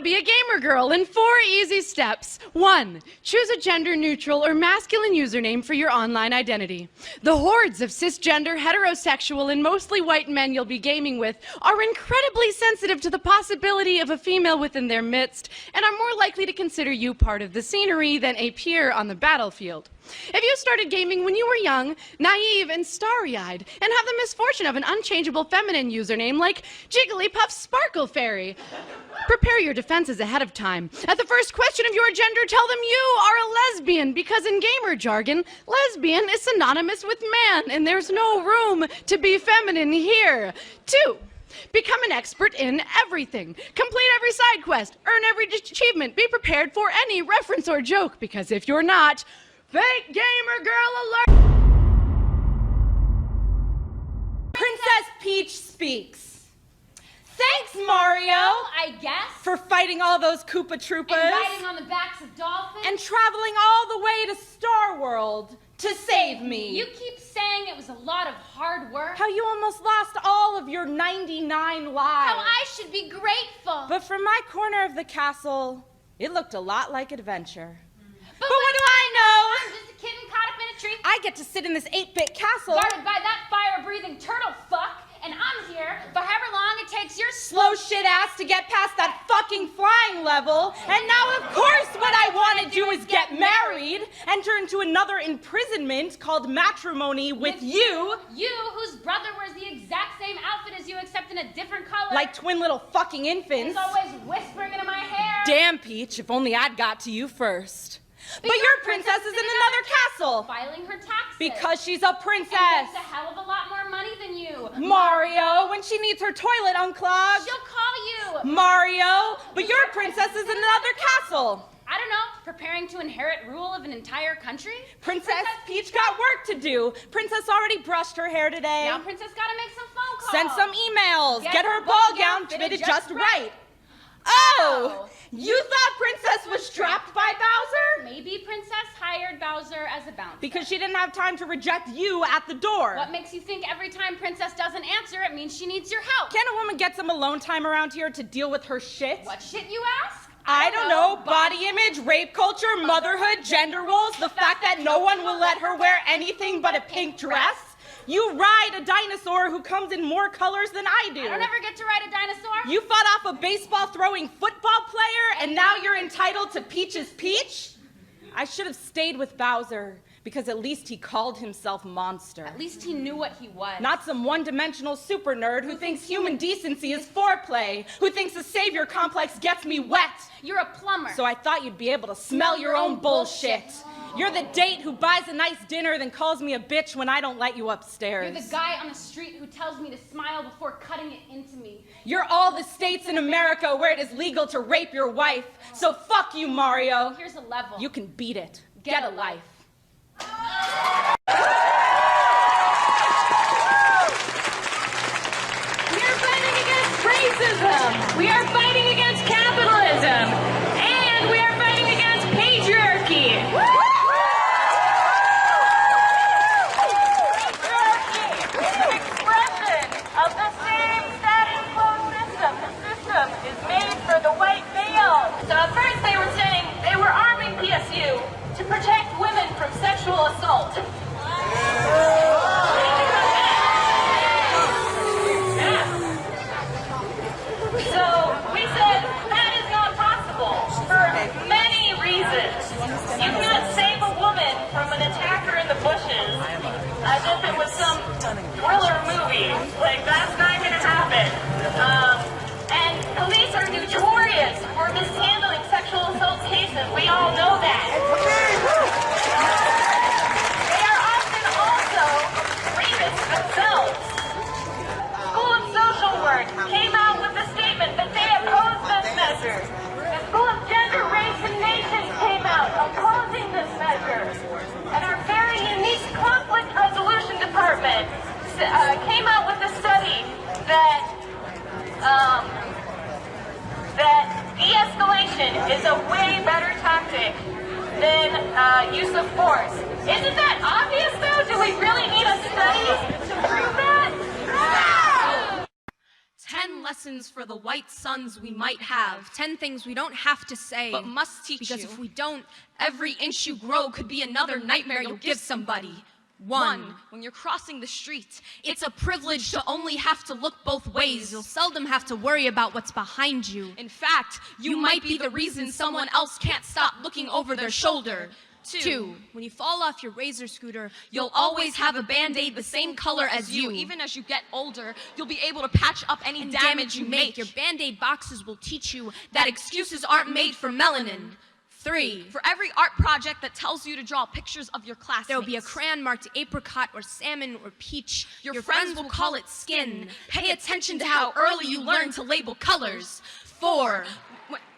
be a gamer girl in 4 easy steps. 1. Choose a gender-neutral or masculine username for your online identity. The hordes of cisgender, heterosexual, and mostly white men you'll be gaming with are incredibly sensitive to the possibility of a female within their midst and are more likely to consider you part of the scenery than a peer on the battlefield. If you started gaming when you were young, naive, and starry-eyed, and have the misfortune of an unchangeable feminine username like Jigglypuff Sparkle Fairy, prepare your defenses ahead of time. At the first question of your gender, tell them you are a lesbian, because in gamer jargon, lesbian is synonymous with man, and there's no room to be feminine here. 2. Become an expert in everything. Complete every side quest, earn every achievement, be prepared for any reference or joke, because if you're not, fake gamer girl alert! Princess Peach speaks. Thanks, Mario! I guess. For fighting all those Koopa Troopas. And riding on the backs of dolphins. And traveling all the way to Star World to save me. You keep saying it was a lot of hard work. How you almost lost all of your 99 lives. How I should be grateful. But from my corner of the castle, it looked a lot like adventure. But what do I know? I'm just a kitten caught up in a tree. I get to sit in this 8-bit castle. Guarded by that fire-breathing turtle fuck. And I'm here for however long it takes your slow shit ass to get past that fucking flying level. And now, of course, what I want to do is get married, enter into another imprisonment called matrimony with you. You, whose brother wears the exact same outfit as you, except in a different color. Like twin little fucking infants. He's always whispering into my hair. Damn, Peach, if only I'd got to you first. But your princess is in another castle. Filing her taxes. Because she's a princess. And makes a hell of a lot more money than you. Mario, when she needs her toilet unclogged. She'll call you. Mario, but your princess is in another castle. I don't know, preparing to inherit rule of an entire country? Princess Peach got work to do. Princess already brushed her hair today. Now Princess gotta make some phone calls. Send some emails. Get her ball gown fitted just right. Oh! You thought Princess was trapped by Bowser? Maybe Princess hired Bowser as a bouncer. Because she didn't have time to reject you at the door. What makes you think every time Princess doesn't answer, it means she needs your help? Can a woman get some alone time around here to deal with her shit? What shit, you ask? I don't know. Body image, rape culture, motherhood, gender roles, the fact that no one will let her wear anything but a pink dress. You ride a dinosaur who comes in more colors than I do. I don't ever get to ride a dinosaur. You fought off a baseball-throwing football player, and now you're entitled to Peach's peach? I should have stayed with Bowser, because at least he called himself Monster. At least he knew what he was. Not some one-dimensional super nerd who thinks human decency is foreplay, who thinks the savior complex gets me wet. You're a plumber. So I thought you'd be able to smell your own bullshit. You're the date who buys a nice dinner then calls me a bitch when I don't let you upstairs. You're the guy on the street who tells me to smile before cutting it into me. You're all the states in America where it is legal to rape your wife. So fuck you, Mario. Here's a level. You can beat it. Get a life. We are fighting against racism. We are fighting against capitalism. And we are fighting against patriarchy. Of the same status quo system. The system is made for the white male. So at first they were saying they were arming PSU to protect women from sexual assault. So we said that is not possible for many reasons. You cannot save a woman from an attacker in the bushes as if it was some thriller movie. Like, that's not going to happen. And police are notorious for mishandling sexual assault cases. We all know that. They are often also rapists themselves. School of Social Work came out with a statement that they oppose this measure. The School of Gender, Race, and Nations came out opposing this measure. And our very unique conflict resolution department came out with a study that de-escalation is a way better tactic than use of force. Isn't that obvious, though? Do we really need a study to prove that? 10 lessons for the white sons we might have. 10 things we don't have to say, but must teach because you. if we don't, Every inch you grow could be another nightmare you'll give somebody. 1. When you're crossing the street, it's a privilege to only have to look both ways. you'll seldom have to worry about what's behind you. In fact, you might be the reason someone else can't stop looking over their shoulder. 2. When you fall off your razor scooter, You'll always have a Band-Aid the same color as you. Even as you get older, you'll be able to patch up any damage you make. Your Band-Aid boxes will teach you that excuses aren't made for melanin. 3. For every art project that tells you to draw pictures of your classmates, There'll be a crayon marked apricot or salmon or peach. Your friends will call it skin. Pay attention to how early you learn to label colors. 4.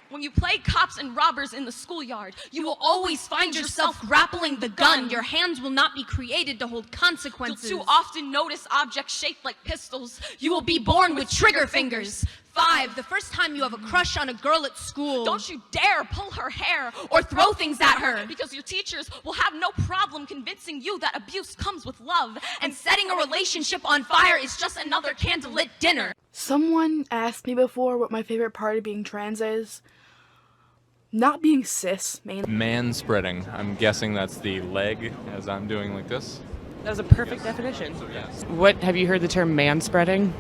When you play cops and robbers in the schoolyard, you will always find yourself grappling the gun. Your hands will not be created to hold consequences. You'll too often notice objects shaped like pistols. You will be born with trigger fingers. 5. The first time you have a crush on a girl at school. Don't you dare pull her hair or throw things at her. because your teachers will have no problem convincing you that abuse comes with love, And setting a relationship on fire is just another candlelit dinner. Someone asked me before what my favorite part of being trans is. Not being cis, mainly. Man-spreading. I'm guessing that's the leg as I'm doing like this. That was a perfect definition. What, have you heard the term man-spreading?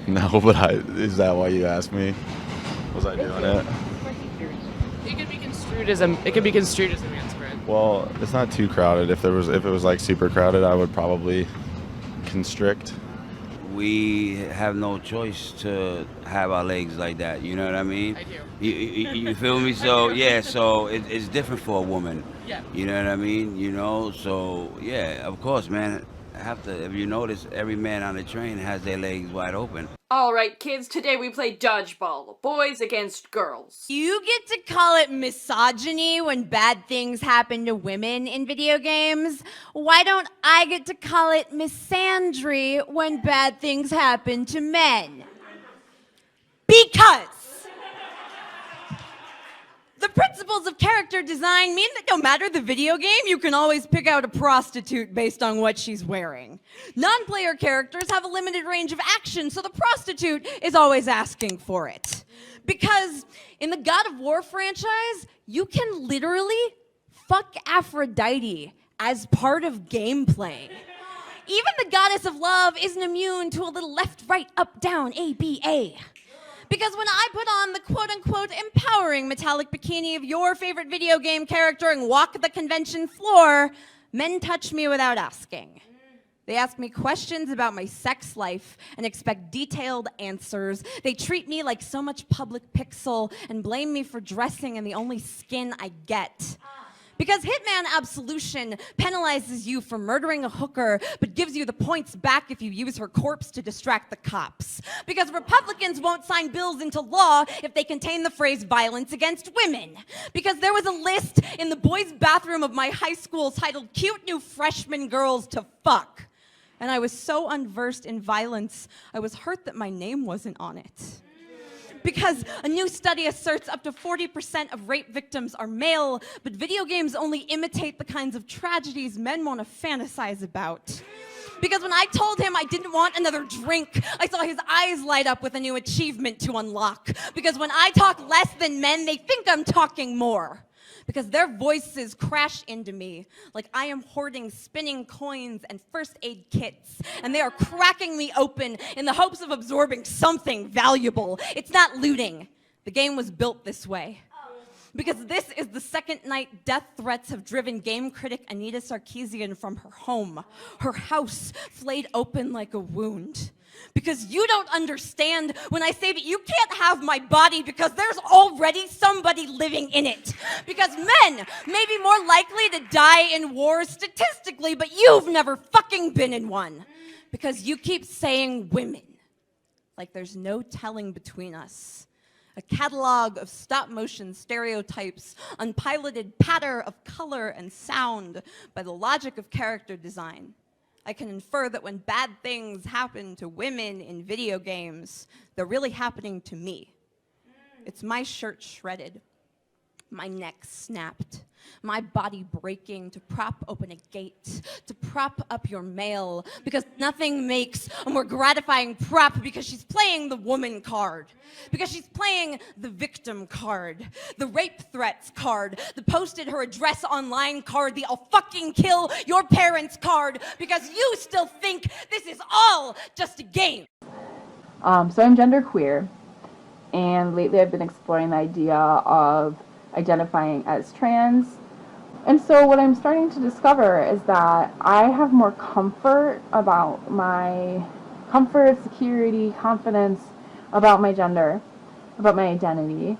No, but is that why you asked me? Was I doing it? It could be construed as a man spread. Well, it's not too crowded. If it was like super crowded, I would probably constrict. We have no choice to have our legs like that. You know what I mean? I do. You feel me? So yeah, so it's different for a woman. Yeah. You know what I mean? You know, so yeah, of course, man. If you notice, every man on the train has their legs wide open. Alright kids, today we play dodgeball, boys against girls. You get to call it misogyny when bad things happen to women in video games. Why don't I get to call it misandry when bad things happen to men? Because the principles of character design mean that no matter the video game, you can always pick out a prostitute based on what she's wearing. Non-player characters have a limited range of action, so the prostitute is always asking for it. Because in the God of War franchise, you can literally fuck Aphrodite as part of gameplay. Even the goddess of love isn't immune to a little left, right, up, down, ABA. Because when I put on the quote-unquote empowering metallic bikini of your favorite video game character and walk the convention floor, men touch me without asking. They ask me questions about my sex life and expect detailed answers. They treat me like so much public pixel and blame me for dressing in the only skin I get. Because Hitman Absolution penalizes you for murdering a hooker, but gives you the points back if you use her corpse to distract the cops. Because Republicans won't sign bills into law if they contain the phrase violence against women. Because there was a list in the boys' bathroom of my high school titled Cute New Freshman Girls to Fuck. And I was so unversed in violence, I was hurt that my name wasn't on it. Because a new study asserts up to 40% of rape victims are male, but video games only imitate the kinds of tragedies men want to fantasize about. Because when I told him I didn't want another drink, I saw his eyes light up with a new achievement to unlock. Because when I talk less than men, they think I'm talking more. Because their voices crash into me like I am hoarding spinning coins and first aid kits, and they are cracking me open in the hopes of absorbing something valuable. It's not looting. The game was built this way. Because this is the second night death threats have driven game critic Anita Sarkeesian from her home, her house flayed open like a wound. Because you don't understand when I say that you can't have my body because there's already somebody living in it. Because men may be more likely to die in wars statistically, but you've never fucking been in one. Because you keep saying women, like there's no telling between us. A catalog of stop-motion stereotypes, unpiloted patter of color and sound by the logic of character design. I can infer that when bad things happen to women in video games, they're really happening to me. It's my shirt shredded. my neck snapped, my body breaking to prop open a gate, to prop up your mail, because nothing makes a more gratifying prop, because she's playing the woman card, because she's playing the victim card, the rape threats card, the posted her address online card, the I'll fucking kill your parents card, because you still think this is all just a game. So I'm genderqueer, and lately I've been exploring the idea of identifying as trans. And so what I'm starting to discover is that I have more comfort about my security, confidence about my gender, about my identity,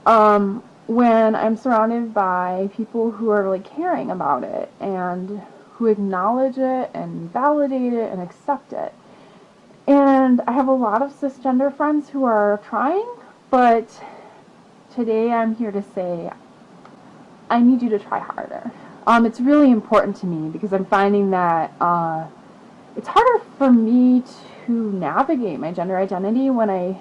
when I'm surrounded by people who are really caring about it and who acknowledge it and validate it and accept it. And I have a lot of cisgender friends who are trying, but today I'm here to say, I need you to try harder. It's really important to me because I'm finding that it's harder for me to navigate my gender identity when I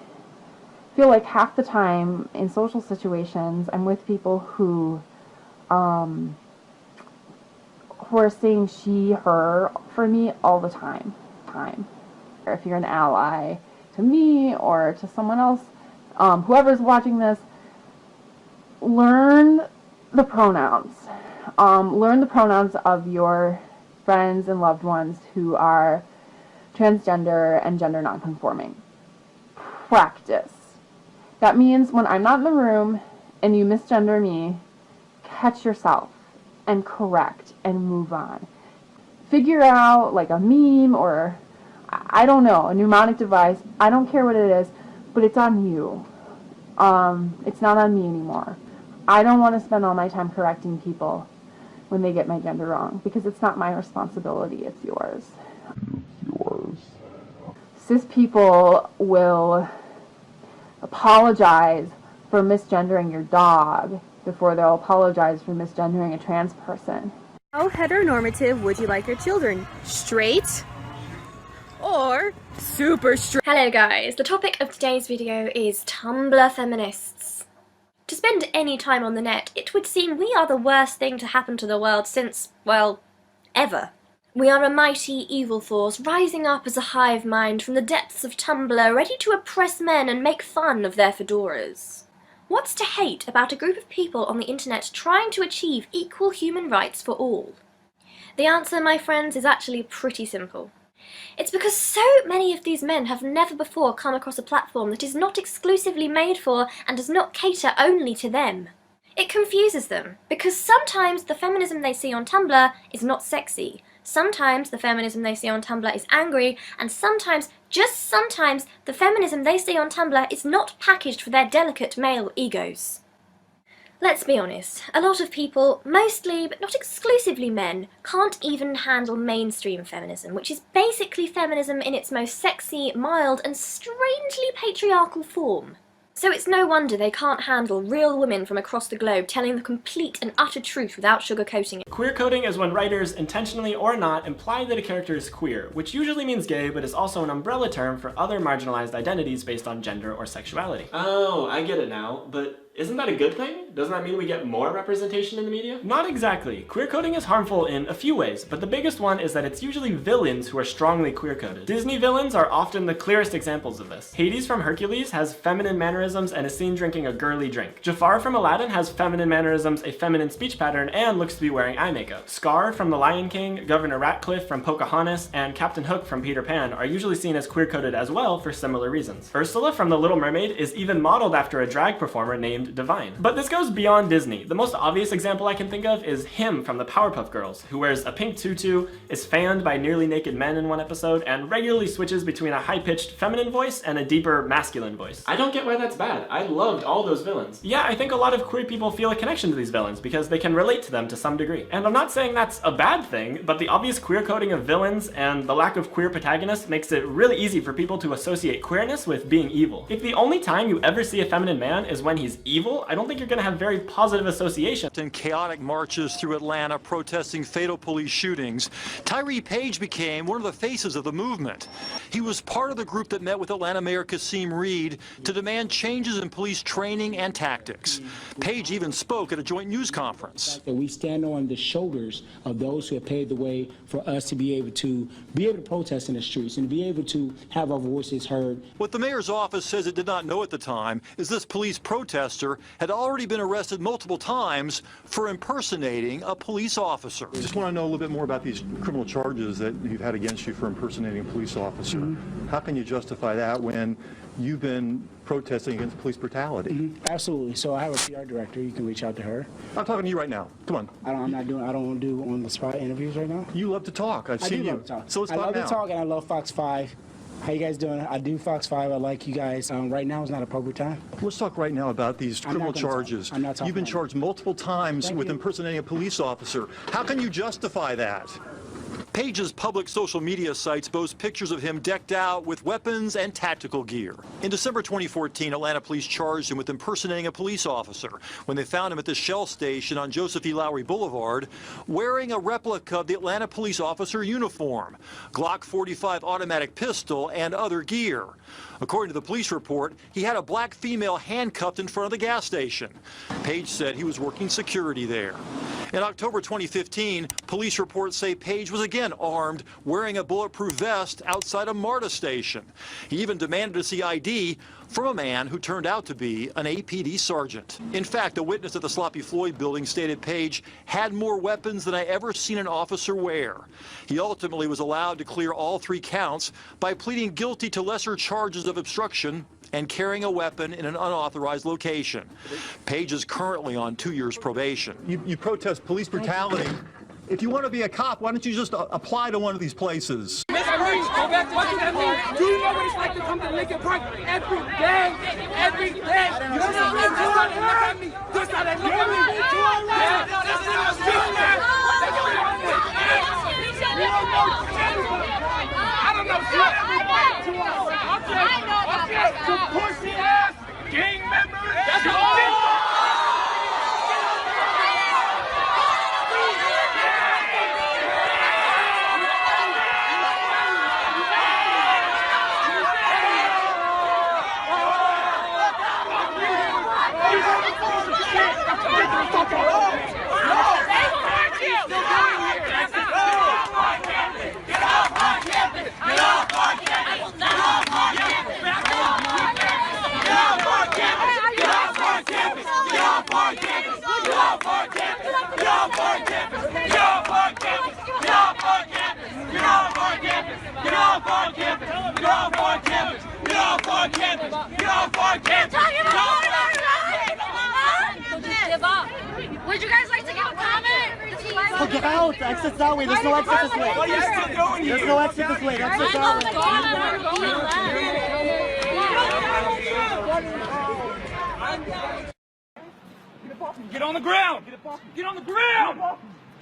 feel like half the time in social situations I'm with people who are saying she, her for me all the time. Or if you're an ally to me or to someone else, whoever's watching this, learn the pronouns. Learn the pronouns of your friends and loved ones who are transgender and gender nonconforming. Practice. That means when I'm not in the room and you misgender me, catch yourself and correct and move on. Figure out like a meme or, I don't know, a mnemonic device. I don't care what it is, but it's on you. It's not on me anymore. I don't want to spend all my time correcting people when they get my gender wrong, because it's not my responsibility, it's yours. Cis people will apologize for misgendering your dog before they'll apologize for misgendering a trans person. How heteronormative would you like your children? Straight or super straight? Hello guys, the topic of today's video is Tumblr feminists. To spend any time on the net, it would seem we are the worst thing to happen to the world since, well, ever. We are a mighty evil force rising up as a hive mind from the depths of Tumblr, ready to oppress men and make fun of their fedoras. What's to hate about a group of people on the internet trying to achieve equal human rights for all? The answer, my friends, is actually pretty simple. It's because so many of these men have never before come across a platform that is not exclusively made for and does not cater only to them. It confuses them, because sometimes the feminism they see on Tumblr is not sexy, sometimes the feminism they see on Tumblr is angry, and sometimes, just sometimes, the feminism they see on Tumblr is not packaged for their delicate male egos. Let's be honest, a lot of people, mostly but not exclusively men, can't even handle mainstream feminism, which is basically feminism in its most sexy, mild, and strangely patriarchal form. So it's no wonder they can't handle real women from across the globe telling the complete and utter truth without sugarcoating it. Queer coding is when writers, intentionally or not, imply that a character is queer, which usually means gay, but is also an umbrella term for other marginalized identities based on gender or sexuality. Oh, I get it now, but isn't that a good thing? Doesn't that mean we get more representation in the media? Not exactly. Queer coding is harmful in a few ways, but the biggest one is that it's usually villains who are strongly queer coded. Disney villains are often the clearest examples of this. Hades from Hercules has feminine mannerisms and is seen drinking a girly drink. Jafar from Aladdin has feminine mannerisms, a feminine speech pattern, and looks to be wearing eye makeup. Scar from The Lion King, Governor Ratcliffe from Pocahontas, and Captain Hook from Peter Pan are usually seen as queer coded as well for similar reasons. Ursula from The Little Mermaid is even modeled after a drag performer named Divine. But this goes beyond Disney. The most obvious example I can think of is him from the Powerpuff Girls, who wears a pink tutu, is fanned by nearly naked men in one episode, and regularly switches between a high-pitched feminine voice and a deeper masculine voice. I don't get why that's bad. I loved all those villains. Yeah, I think a lot of queer people feel a connection to these villains because they can relate to them to some degree. And I'm not saying that's a bad thing, but the obvious queer coding of villains and the lack of queer protagonists makes it really easy for people to associate queerness with being evil. If the only time you ever see a feminine man is when he's evil, I don't think you're going to have very positive associations. In chaotic marches through Atlanta protesting fatal police shootings, Tyree Page became one of the faces of the movement. He was part of the group that met with Atlanta Mayor Kasim Reed to demand changes in police training and tactics. Page even spoke at a joint news conference. We stand on the shoulders of those who have paved the way for us to be able to protest in the streets and be able to have our voices heard. What the mayor's office says it did not know at the time is this police protester had already been arrested multiple times for impersonating a police officer. I just want to know a little bit more about these criminal charges that you've had against you for impersonating a police officer. How can you justify that when you've been protesting against police brutality? Absolutely. So I have a PR director. You can reach out to her. I'm talking to you right now. Come on. I don't do on the spot interviews right now. You love to talk. I've seen you. Love to talk. So let's talk now. I love to talk, and I love Fox 5. How you guys doing? I do Fox 5. I like you guys. Right now is not appropriate time. Let's talk right now about these criminal charges. I'm not talking. You've been charged multiple times with impersonating a police officer. How can you justify that? Page's public social media sites boast pictures of him decked out with weapons and tactical gear. In December 2014, Atlanta police charged him with impersonating a police officer when they found him at the Shell station on Joseph E. Lowry Boulevard wearing a replica of the Atlanta police officer uniform, Glock 45 automatic pistol, and other gear. According to the police report, he had a black female handcuffed in front of the gas station. Page said he was working security there. In October 2015, police reports say Page was again armed, wearing a bulletproof vest outside a MARTA station. He even demanded to see ID from a man who turned out to be an APD sergeant. In fact, a witness at the Sloppy Floyd building stated Page had more weapons than I ever seen an officer wear. He ultimately was allowed to clear all 3 counts by pleading guilty to lesser charges of obstruction and carrying a weapon in an unauthorized location. Page is currently on 2 years probation. You protest police brutality. If you want to be a cop, why don't you just apply to one of these places? Miss Cringe, go back to what you have me. Do you know what it's like to come to Lincoln Park every day? Every day. You know what I mean? Just how they look at me. Just how they look at me. I don't know shit. Okay. Some pussy ass gang members. That's all. Would you guys like to give a comment? Oh, get out! Exit that way. There's no exit this way. What are you still doing here? There's no exit this way. Exit that way. Get on the ground! Get on the ground!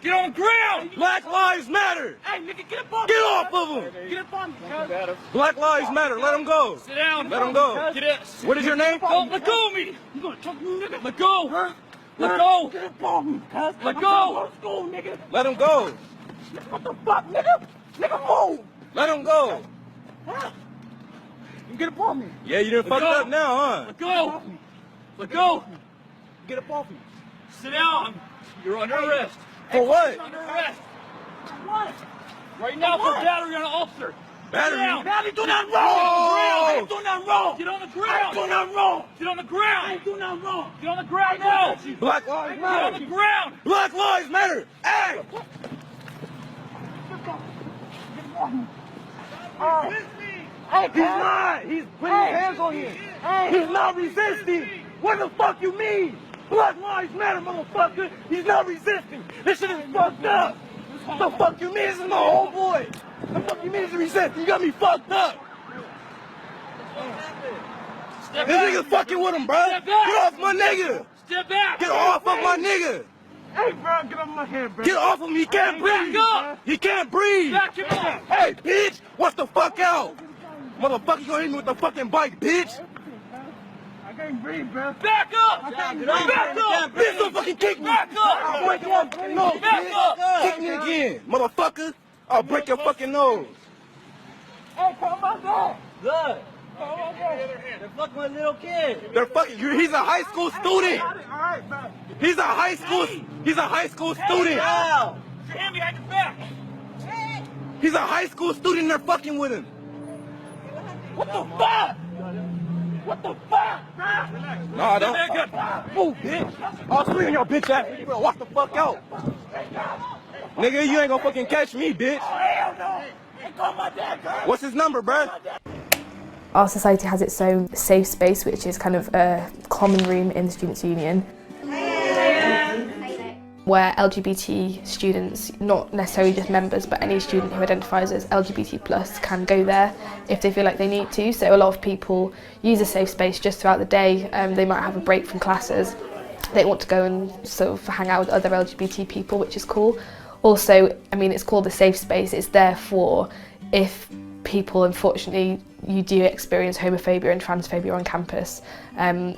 Get on the ground! Black Lives Matter! Hey, nigga, get up on me! Get off of him! Get up on me! Black Lives Matter, let him go! Sit down! Let him go! Get it! What is your name? Don't let go of me! You gonna choke me, nigga? Let go! Huh? Let go! Get up on me! Let go! Let's go, nigga! Let him go! What the fuck, nigga? Nigga, move! Let him go! Huh? You get up on me! Yeah, you done fucked up now, huh? Let go! Let go! Get up off me! Sit down! You're under arrest! For what? You're under arrest! What? Right now for battery on an officer! Battery? Battery, do not roll! I ain't doing nothing wrong! Get on the ground! I ain't doing nothing wrong! Get on the ground! I ain't doing nothing wrong! Get on the ground now! Black Lives Matter! Get on the ground! Black Lives Matter! Hey! He's not! He's putting his hands on you! He's not resisting! What the fuck you mean? Black Lives Matter, motherfucker! He's not resisting! This shit is fucked up! What the fuck you mean? This is my homeboy! What the fuck you mean he's resisting? You got me fucked up! This nigga fucking with him, bro! Get off my nigga! Step back! Get off of my nigga! Hey, bro, get off my hand, bro! Get off of him! He can't breathe! He can't breathe! Back him up! Hey, bitch! Watch the fuck out! Motherfucker, you gonna hit me with the fucking bike, bitch! can't breathe, bro. Back up! Back up! Please don't fucking kick me! Back up! I'll break your fucking nose, back up! Kick me again, motherfucker! I'll break your fucking nose! Hey, come on back! Good! They're fucking with little kids. They're fucking. He's a high school student. He's a high school student. He's a high school student. They're fucking with him. What the fuck? What the fuck? Nah, don't. Move, bitch. I'll swing on your bitch ass. You better walk the fuck out. Nigga, you ain't gonna fucking catch me, bitch. What's his number, bruh? Our society has its own safe space, which is kind of a common room in the Students' Union, where LGBT students, not necessarily just members, but any student who identifies as LGBT+, can go there if they feel like they need to. So a lot of people use a safe space just throughout the day. They might have a break from classes. They want to go and sort of hang out with other LGBT people, which is cool. Also, I mean, it's called a safe space. It's there for if people, unfortunately, you do experience homophobia and transphobia on campus.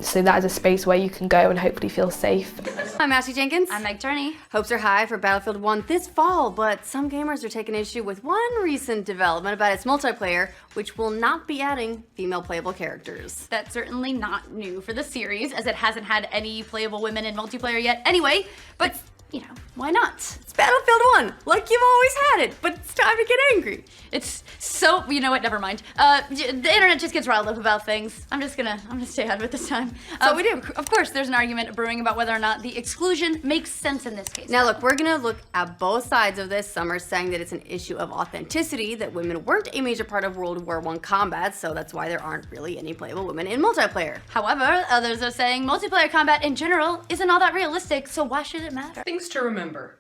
So that is a space where you can go and hopefully feel safe. I'm Ashley Jenkins. I'm Meg Turney. Hopes are high for Battlefield 1 this fall, but some gamers are taking issue with one recent development about its multiplayer, which will not be adding female playable characters. That's certainly not new for the series, as it hasn't had any playable women in multiplayer yet anyway, but you know, why not? It's Battlefield 1, like you've always had it, but it's time to get angry. It's so, you know what, never mind. The internet just gets riled up about things. I'm gonna stay out of it this time. So we do. Of course, there's an argument brewing about whether or not the exclusion makes sense in this case. Now look, we're gonna look at both sides of this. Some are saying that it's an issue of authenticity, that women weren't a major part of World War I combat, so that's why there aren't really any playable women in multiplayer. However, others are saying multiplayer combat in general isn't all that realistic, so why should it matter? Things to remember.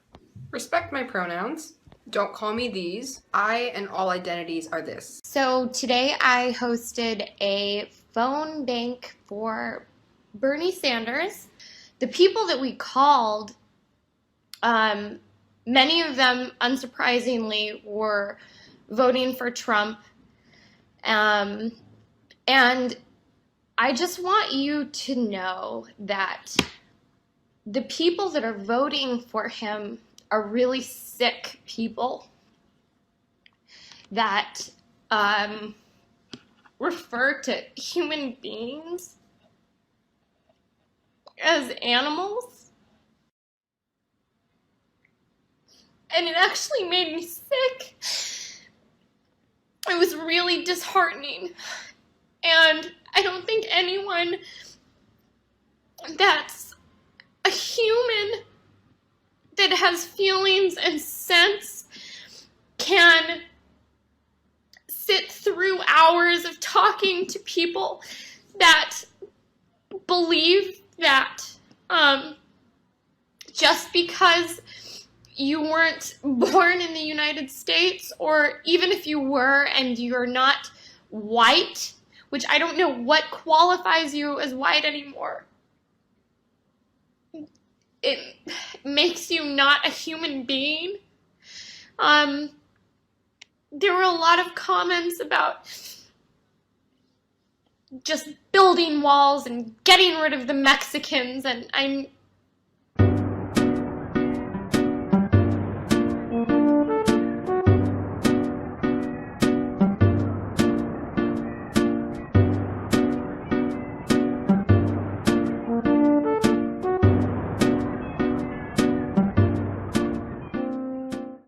Respect my pronouns. Don't call me these. I and all identities are this. So today I hosted a phone bank for Bernie Sanders. The people that we called, many of them, unsurprisingly, were voting for Trump. And I just want you to know that the people that are voting for him are really sick people that refer to human beings as animals. And it actually made me sick. It was really disheartening. And I don't think anyone that's a human that has feelings and sense can sit through hours of talking to people that believe that just because you weren't born in the United States, or even if you were and you're not white, which I don't know what qualifies you as white anymore, it makes you not a human being. There were a lot of comments about just building walls and getting rid of the Mexicans, and